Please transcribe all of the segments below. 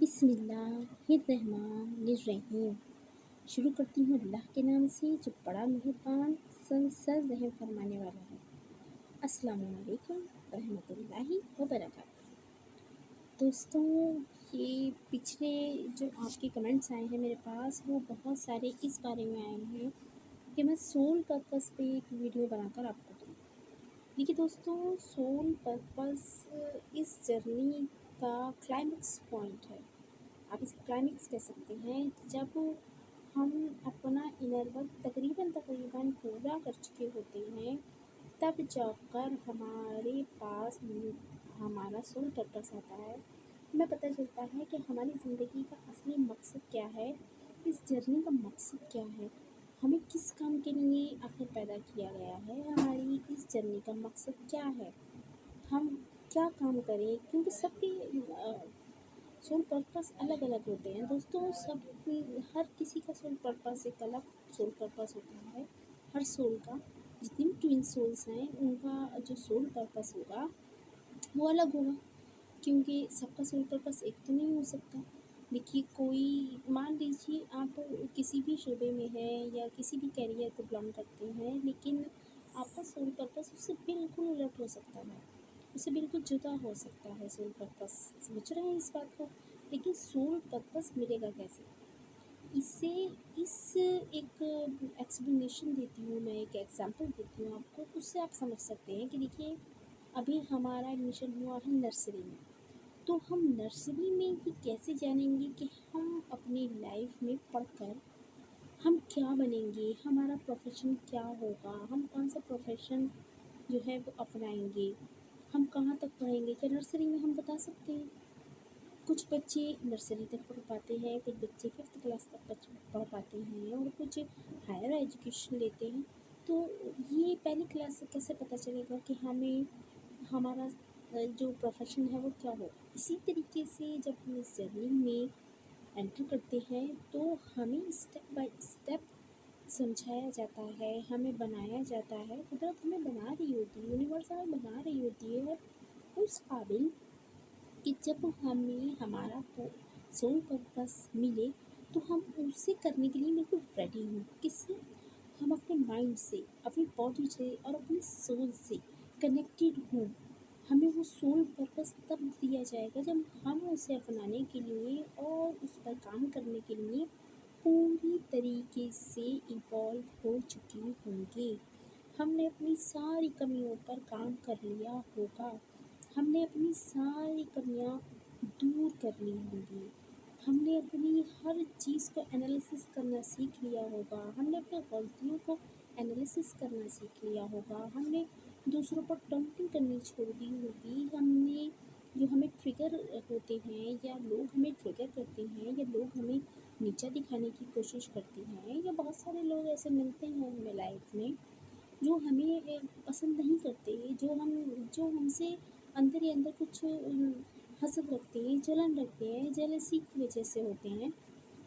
बिस्मिल्लाहिर्रहमानिर्रहीम। शुरू करती हूँ अल्लाह के नाम से जो बड़ा मेहरबान संसर रहम फरमाने वाला है। अस्सलामु अलैकुम रहमतुल्लाहि व बरकातहू। दोस्तों, ये पिछले जो आपके कमेंट्स आए हैं मेरे पास, वो बहुत सारे इस बारे में आए हैं कि मैं सोल पर्पस पे एक वीडियो बनाकर आपको दूँ। देखिए दोस्तों, सोल पर्पस इस जर्नी का क्लाइमेक्स पॉइंट है। आप इसे क्लाइमेक्स कह सकते हैं। जब हम अपना इनर वर्क तकरीबन पूरा कर चुके होते हैं, तब जाकर हमारे पास हमारा सोल पर्पस आता है। हमें पता चलता है कि हमारी ज़िंदगी का असली मकसद क्या है, इस जर्नी का मकसद क्या है, हमें किस काम के लिए आखिर पैदा किया गया है, हमारी इस जर्नी का मकसद क्या है, हम क्या काम करें। क्योंकि सबके सोल पर्पस अलग अलग होते हैं दोस्तों। हर किसी का सोल पर्पस एक अलग सोल पर्पस होता है। हर सोल का, जितनी भी ट्विन सोल्स हैं, उनका जो सोल पर्पस होगा वो अलग होगा। क्योंकि सबका सोल पर्पस एक तो नहीं हो सकता। देखिए, कोई मान लीजिए आप किसी भी शोबे में हैं या किसी भी कैरियर को बिलोंग करते हैं, लेकिन आपका सोल पर्पस उससे बिल्कुल उलट हो सकता है, उससे बिल्कुल जुदा हो सकता है सोल पर्पस। समझ रहे हैं इस बात को? लेकिन सोल पर्पस मिलेगा कैसे, इससे इस एक एक्सप्लेनेशन देती हूँ मैं, एक एग्जांपल देती हूँ आपको, उससे आप समझ सकते हैं कि देखिए, अभी हमारा एडमिशन हुआ है नर्सरी में, तो हम नर्सरी में ये कैसे जानेंगे कि हम अपनी लाइफ में पढ़कर हम क्या बनेंगे, हमारा प्रोफेशन क्या होगा, हम कौन सा प्रोफेशन जो है वो अपनाएंगे, हम कहाँ तक पढ़ेंगे। क्या नर्सरी में हम बता सकते हैं? कुछ बच्चे नर्सरी तक पढ़ पाते हैं, कुछ बच्चे 5th क्लास तक पढ़ पाते हैं और कुछ हायर एजुकेशन लेते हैं। तो ये पहली क्लास से कैसे पता चलेगा कि हमें हमारा जो प्रोफेशन है वो क्या हो। इसी तरीके से जब हम इस जर्नी में एंटर करते हैं तो हमें स्टेप बाय स्टेप समझाया जाता है, हमें बनाया जाता है। कुदरत हमें बना रही होती है, यूनिवर्स हमें बना रही होती है उस काबिल कि जब हमें हमारा सोल पर्पस मिले तो हम उसे करने के लिए बिल्कुल रेडी हों। किससे? हम अपने माइंड से, अपनी बॉडी से और अपनी सोल से कनेक्टेड हों। हमें वो सोल पर्पस तब दिया जाएगा जब हम उसे अपनाने के लिए और उस पर काम करने के लिए पूरी तरीके से इवॉल्व हो चुके होंगे। हमने अपनी सारी कमियों पर काम कर लिया होगा, हमने अपनी सारी कमियां दूर कर ली होंगी, हमने अपनी हर चीज़ को एनालिसिस करना सीख लिया होगा, हमने अपनी गलतियों को एनालिसिस करना सीख लिया होगा, हमने दूसरों पर डंपिंग करनी छोड़ दी होगी। हमने जो हमें ट्रिगर होते हैं या लोग हमें ट्रिगर करते हैं या लोग हमें नीचा दिखाने की कोशिश करते हैं, या बहुत सारे लोग ऐसे मिलते हैं हमें लाइफ में जो हमें पसंद नहीं करते, जो हमसे अंदर ही अंदर कुछ हसद रखते हैं, जलन रखते हैं, जेलसी की वजह से होते हैं।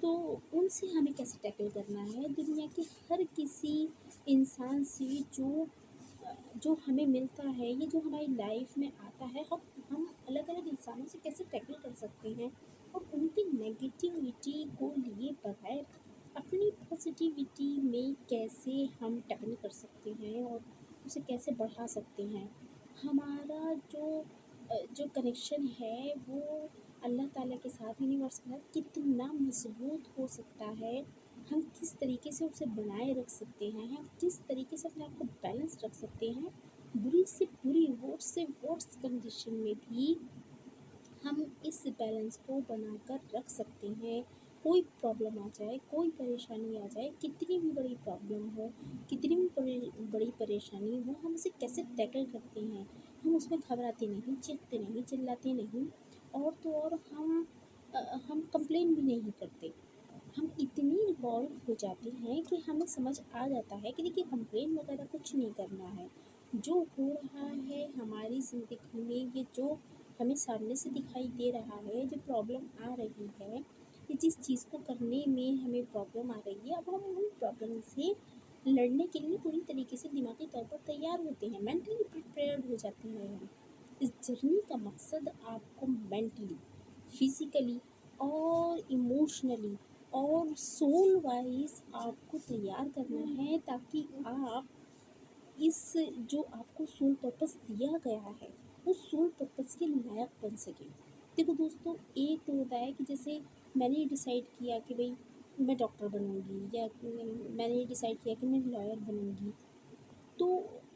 तो उनसे हमें कैसे टैकल करना है। दुनिया के हर किसी इंसान से जो हमें मिलता है, ये जो हमारी लाइफ में आता है, हम अलग अलग इंसानों से कैसे टैकल कर सकते हैं और उनकी नेगेटिविटी को लिए बगैर अपनी पॉजिटिविटी में कैसे हम टैकल कर सकते हैं और उसे कैसे बढ़ा सकते हैं। हमारा जो कनेक्शन है वो अल्लाह ताला के साथ, यूनिवर्स के साथ कितना मजबूत हो सकता है, हम किस तरीके से उसे बनाए रख सकते हैं, हम किस तरीके से अपने आप को बैलेंस रख सकते हैं। बुरी से बुरी, वर्स्ट से वर्स्ट कंडीशन में भी हम इस बैलेंस को बनाकर रख सकते हैं। कोई प्रॉब्लम आ जाए, कोई परेशानी आ जाए, कितनी भी बड़ी प्रॉब्लम हो, कितनी भी बड़ी परेशानी हो, हम उसे कैसे टैकल करते हैं। हम उसमें घबराते नहीं, चीखते नहीं, चिल्लाते नहीं, और तो और हम कंप्लेन भी नहीं करते। हम इतनी इवॉल्व हो जाते हैं कि हमें समझ आ जाता है कि देखिए, कंप्लेन वगैरह कुछ नहीं करना है। जो हो रहा है हमारी ज़िंदगी में, ये जो हमें सामने से दिखाई दे रहा है, जो प्रॉब्लम आ रही है, ये जिस चीज़ को करने में हमें प्रॉब्लम आ रही है, अब हम उन प्रॉब्लम से लड़ने के लिए पूरी तरीके से दिमागी तौर पर तैयार होते हैं, मेंटली प्रिपेयर्ड हो जाते हैं हम। इस जर्नी का मकसद आपको मेंटली, फिज़िकली और इमोशनली और सोल वाइज आपको तैयार करना है, ताकि आप इस जो आपको सोल पर्पस दिया गया है उस सोल पर्पस के लायक बन सके। देखो दोस्तों, एक तो होता है कि जैसे मैंने डिसाइड किया कि भाई मैं डॉक्टर बनूंगी, या मैंने डिसाइड किया कि मैं लॉयर बनूंगी, तो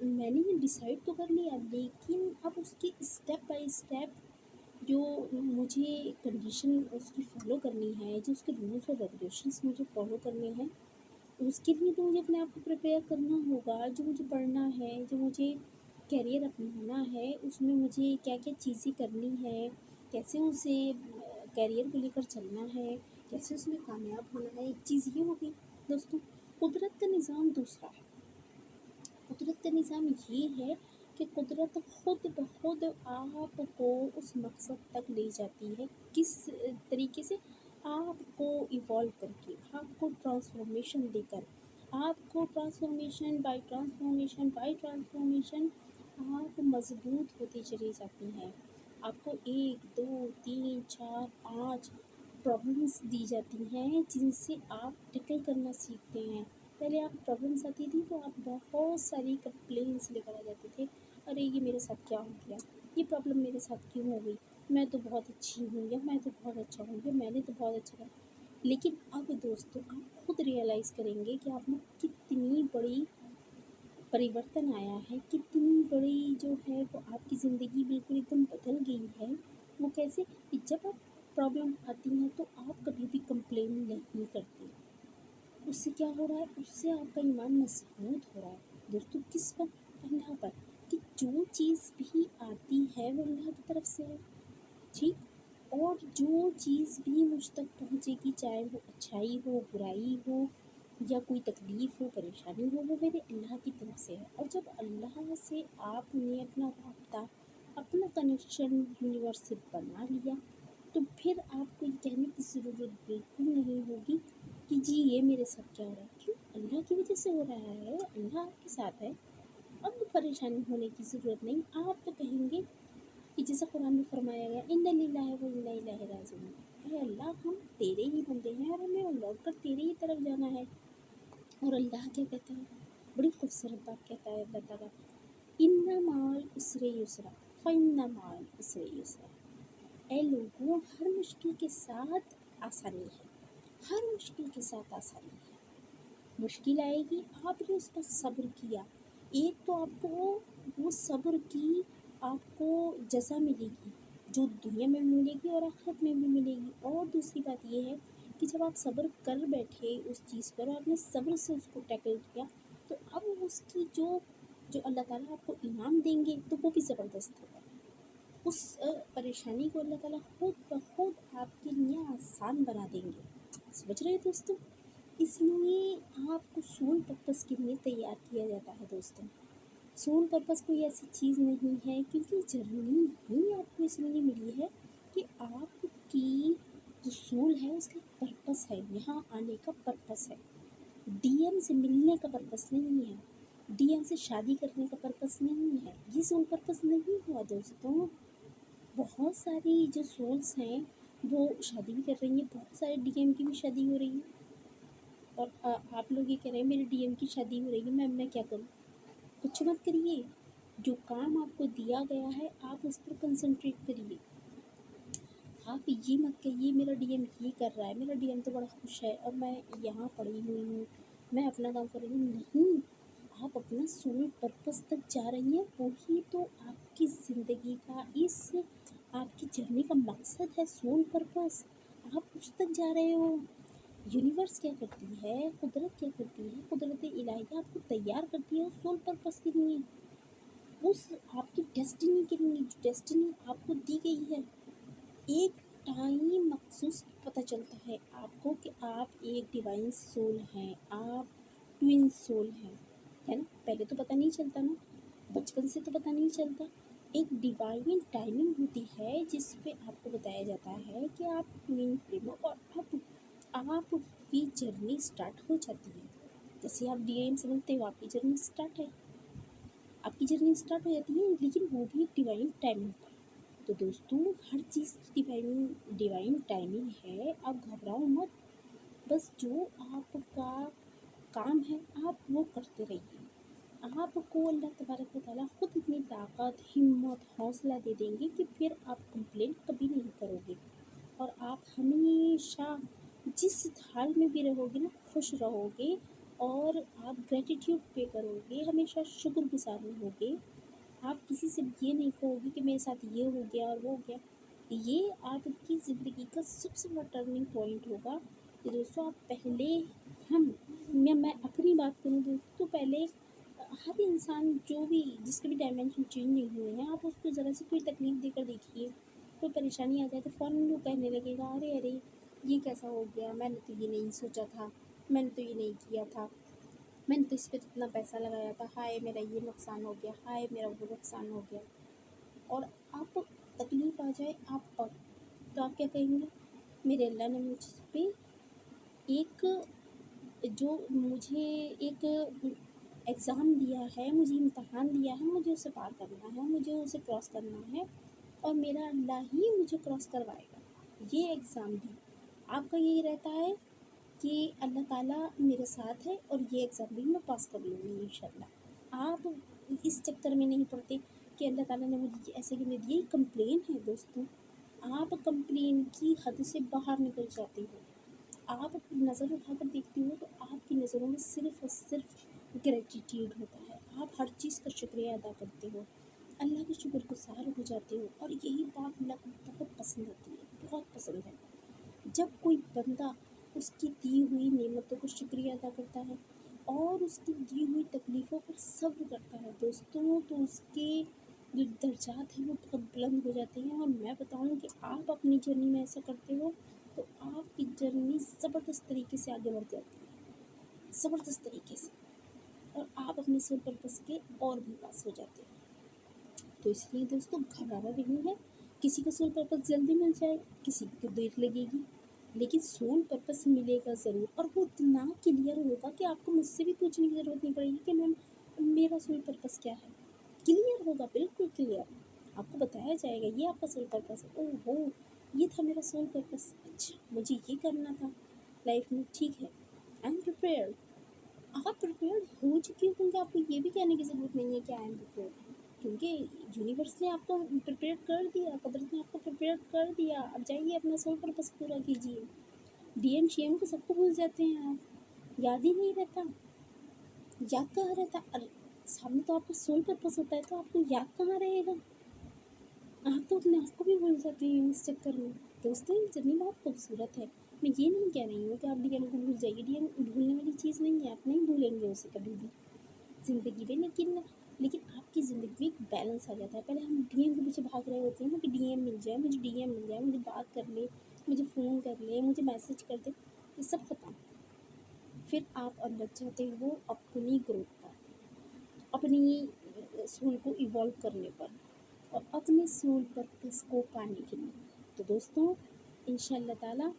मैंने ये डिसाइड तो कर लिया, लेकिन अब उसके स्टेप बाय स्टेप जो मुझे कंडीशन उसकी फ़ॉलो करनी है, जो उसके रूल्स और रेगुलेशंस मुझे फ़ॉलो करने हैं, उसके लिए तो मुझे अपने आप को प्रिपेयर करना होगा। जो मुझे पढ़ना है, जो मुझे करियर अपनाना है, उसमें मुझे क्या क्या चीज़ें करनी है, कैसे उसे करियर को लेकर चलना है, कैसे उसमें कामयाब होना है। एक चीज़ ये होगी दोस्तों, कुदरत का निज़ाम दूसरा है। कुदरत का निज़ाम ये है कि कुदरत खुद ब खुद आपको उस मकसद तक ले जाती है। किस तरीके से? आपको इवॉल्व करके, आपको ट्रांसफॉर्मेशन देकर, आपको transformation by transformation by transformation आप मजबूत होती चली जाती हैं। आपको 1 2 3 4 5 प्रॉब्लम्स दी जाती हैं, जिनसे आप टैकल करना सीखते हैं। पहले आप प्रॉब्लम्स आती थी तो आप बहुत सारी कंप्लेंट्स लेकर आ जाते थे, अरे ये मेरे साथ क्या हो गया, ये प्रॉब्लम मेरे साथ क्यों हो गई, मैं तो बहुत अच्छी हूँ, या मैं तो बहुत अच्छा हूँ, या मैंने तो बहुत अच्छा करा। लेकिन अब दोस्तों, आप खुद रियलाइज़ करेंगे कि आप में कितनी बड़ी परिवर्तन आया है, कितनी बड़ी जो है वो आपकी ज़िंदगी बिल्कुल एकदम बदल गई है। वो कैसे? कि जब आप प्रॉब्लम आती है तो आप कभी भी कंप्लेन नहीं करते। उससे क्या हो रहा है? उससे आपका ईमान मजबूत हो रहा है। दोस्तों, किस पर? अल्लाह पर। कि जो चीज़ भी आती है वो अल्लाह की तरफ से है, ठीक? और जो चीज़ भी मुझ तक पहुँचेगी, चाहे वो अच्छाई हो, बुराई हो, या कोई तकलीफ़ हो, परेशानी हो, वो मेरे अल्लाह की तरफ से है। और जब अल्लाह से आपने अपना राब्ता, अपना कनेक्शन यूनिवर्स से बना लिया, तो फिर आपको ये कहने की ज़रूरत बिल्कुल नहीं होगी कि जी ये मेरे साथ क्या हो रहा है। क्यों? अल्लाह की वजह से हो रहा है, अल्लाह आपके साथ है। अब परेशानी होने की ज़रूरत नहीं। आप तो कहेंगे कि जैसा कुरान में फरमाया गया, इन्ना लिल्लाहि व इन्ना इलैहि राजिऊन। अरे अल्लाह, हम तेरे ही बंदे हैं और हमें लौट कर तेरे ही तरफ जाना है। और अल्लाह क्या कहता है? बड़ी खूबसूरत बात कहता है अल्लाह ताला, इन्ना माल उसरे युसरा फ़इन्ना माल उसरे युसरा। ऐ लोगों, हर मुश्किल के साथ आसानी है, हर मुश्किल के साथ आसानी है। मुश्किल आएगी, आपने उस पर सब्र किया, एक तो आपको वो सब्र की आपको जज़ा मिलेगी, जो दुनिया में भी मिलेगी और आखिरत में भी मिलेगी। और दूसरी बात ये है कि जब आप सब्र कर बैठे उस चीज़ पर, आपने सब्र से उसको टैकल किया, तो अब उसकी जो जो अल्लाह ताला आपको इनाम देंगे, तो वो भी ज़बरदस्त होगा। उस परेशानी को अल्लाह ताला खुद ब खुद आपके लिए आसान बना देंगे। समझ रहे हैं दोस्तों? इसलिए आपको सोल पर्पस के लिए तैयार किया जाता है दोस्तों। सोल पर्पस कोई ऐसी चीज़ नहीं है, क्योंकि जर्नी ही आपको इसलिए मिली है कि आपकी जो सोल है उसका पर्पस है, यहाँ आने का पर्पस है। डीएम से मिलने का पर्पस नहीं है, डीएम से शादी करने का पर्पस नहीं है, ये सोल पर्पस नहीं हुआ दोस्तों। बहुत सारी जो सोल्स हैं वो शादी भी कर रही हैं, बहुत सारे डीएम की भी शादी हो रही है। और आप लोग ये कह रहे हैं मेरे डीएम की शादी हो रही है, मैं क्या करूँ? कुछ मत करिए, जो काम आपको दिया गया है आप उस पर कंसंट्रेट करिए। आप ये मत कहिए मेरा डीएम ये कर रहा है, मेरा डीएम तो बड़ा खुश है और मैं यहाँ पड़ी हुई हूँ, मैं अपना काम कर रही हूँ। नहीं, आप अपना सोल पर्पस तक जा रही हैं, वही तो आपकी ज़िंदगी का, इस आपकी जर्नी का मकसद है, सोल पर्पस। आप उस तक जा रहे हो। यूनिवर्स क्या करती है, कुदरत क्या करती है? कुदरत इलाहिया आपको तैयार करती है उस सोल पर्पस के लिए, उस आपकी डेस्टिनी के लिए, जो डेस्टिनी आपको दी गई है। एक टाइम मखसूस पता चलता है आपको कि आप एक डिवाइन सोल हैं, आप ट्विन सोल हैं, है ना? पहले तो पता नहीं चलता ना, बचपन से तो पता नहीं चलता। एक डिवाइन टाइमिंग होती है जिस पे आपको बताया जाता है कि आप ट्विन फ्लेम हो, और अब आपकी जर्नी स्टार्ट हो जाती है। जैसे आप डीएम से मिलते हो, आपकी जर्नी स्टार्ट है, आपकी जर्नी स्टार्ट हो जाती है, लेकिन वो भी एक डिवाइन टाइमिंग पर। तो दोस्तों हर चीज़ की डिवाइन डिवाइन टाइमिंग है, आप घबराओ मत। बस जो आपका काम है आप वो करते रहिए। आपको अल्लाह तबारक व तआला खुद इतनी ताकत, हिम्मत, हौसला दे देंगे कि फिर आप कंप्लेंट कभी नहीं करोगे और आप हमेशा जिस हाल में भी रहोगे ना खुश रहोगे और आप ग्रेटिट्यूड पे करोगे, हमेशा शुक्रगुजार रहोगे। आप किसी से ये नहीं कहोगे कि मेरे साथ ये हो गया और वो हो गया। ये आपकी ज़िंदगी का सबसे बड़ा टर्निंग पॉइंट होगा कि दोस्तों आप पहले हम मैं अपनी बात करूँ दोस्तों तो पहले हर इंसान जो भी जिसके भी डायमेंशन चेंज नहीं हुए हैं, आप उसको ज़रा सी कोई तकलीफ़ देकर देखिए, कोई परेशानी आ जाए तो फ़ौरन वो कहने लगेगा, अरे अरे ये कैसा हो गया, मैंने तो ये नहीं सोचा था, मैंने तो ये नहीं किया था, मैंने तो इस पर इतना पैसा लगाया था, हाय मेरा ये नुकसान हो गया, हाय मेरा वो नुकसान हो गया। और आप तकलीफ़ आ जाए आप पर तो आप क्या कहेंगे, मेरे अल्लाह ने मुझ पे एक जो मुझे एक एग्ज़ाम दिया है, मुझे इम्तहान दिया है, मुझे उसे पार करना है, मुझे उसे क्रॉस करना है और मेरा अल्लाह ही मुझे क्रॉस करवाएगा। ये एग्ज़ाम भी आपका यही रहता है कि अल्लाह ताला मेरे साथ है और ये एग्ज़ाम भी मैं पास कर लूँगी इंशाल्लाह। आप इस चक्कर में नहीं पड़ते कि अल्लाह ताला ने मुझे ऐसे क्यों नहीं दिया, ये कंप्लेन है दोस्तों। आप कंप्लेन की हद से बाहर निकल जाते हो। आप नज़र उठाकर देखते हो तो आपकी नज़रों में सिर्फ़ और सिर्फ ग्रेटिट्यूड होता है। आप हर चीज़ का शुक्रिया अदा करते हो, अल्लाह के शुक्रगुज़ार हो जाते हो और यही बात अल्लाह को बहुत पसंद आती है, बहुत पसंद है। जब कोई बंदा उसकी दी हुई नेमतों को शुक्रिया अदा करता है और उसकी दी हुई तकलीफ़ों पर सब्र करता है दोस्तों, तो उसके जो दर्जात हैं वो बहुत बुलंद हो जाते हैं। और मैं बताऊँ कि आप अपनी जर्नी में ऐसा करते हो तो आपकी जर्नी ज़बरदस्त तरीके से आगे बढ़ जाती है, ज़बरदस्त तरीके से, और आप अपने सोल पर्पस के और भी पास हो जाते हो। तो इसलिए दोस्तों घबराना नहीं है। किसी का सोल पर्पस जल्दी मिल जाए, किसी को देर लगेगी, लेकिन सोल पर्पस मिलेगा ज़रूर और वो इतना क्लियर होगा कि आपको मुझसे भी पूछने की ज़रूरत नहीं पड़ेगी कि मैम मेरा सोल पर्पस क्या है। क्लियर होगा, बिल्कुल क्लियर। आपको बताया जाएगा ये आपका सोल पर्पस है। ओहो, ये था मेरा सोल पर्पस, अच्छा मुझे ये करना था लाइफ में, ठीक है, आई एम प्रिपेयर्ड। आप प्रिपेयर्ड हो चुके होंगे, आपको ये भी कहने की ज़रूरत नहीं है कि आई एम प्रिपेयर्ड, क्योंकि यूनिवर्स ने आपको प्रिपेयर कर दिया, कुदरत ने आपको प्रिपेयर कर दिया। अब जाइए अपना सोल पर्पस पूरा कीजिए। डीएम शीएम को सबको भूल जाते हैं आप, याद ही नहीं रहता, याद कहाँ रहता। अरे सामने तो आपका सोल पर्पस होता है तो आपको याद कहाँ रहेगा, आप तो अपने आप को भी भूल जाते हैं इस चक्कर में। दोस्तों ये जर्नी बहुत खूबसूरत है। मैं ये नहीं कह रही हूँ कि आप डीएम को भूल जाइए, डीएम भूलने वाली चीज़ नहीं है, आप नहीं भूलेंगे उसे कभी भी ज़िंदगी में। लेकिन आपकी ज़िंदगी में एक बैलेंस आ जाता है। पहले हम डीएम के पीछे भाग रहे होते हैं ना कि डीएम मिल जाए, मुझे डीएम मिल जाए, मुझे बात कर ले, मुझे फ़ोन कर ले, मुझे मैसेज कर दे, ये सब ख़त्म। फिर आप अंदर चाहते हो अपनी ग्रोथ पर, अपनी सोल को इवॉल्व करने पर और अपने सोल पर्पस को पाने के लिए। तो दोस्तों इंशाअल्लाह ताला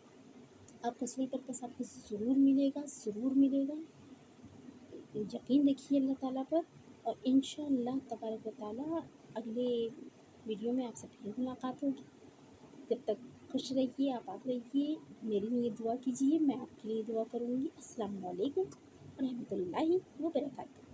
आपका सोल पर्पस आपको ज़रूर मिलेगा, ज़रूर मिलेगा। यकीन रखिए अल्लाह ताला पर और इंशाअल्लाह तबारक व ताला अगले वीडियो में आपसे फिर मुलाकात होगी। जब तक खुश रहिए, आबाद रहिए, मेरे लिए दुआ कीजिए, मैं आपके लिए दुआ करूँगी। अस्सलाम वालेकुम रहमतुल्लाहि व बरकातहू।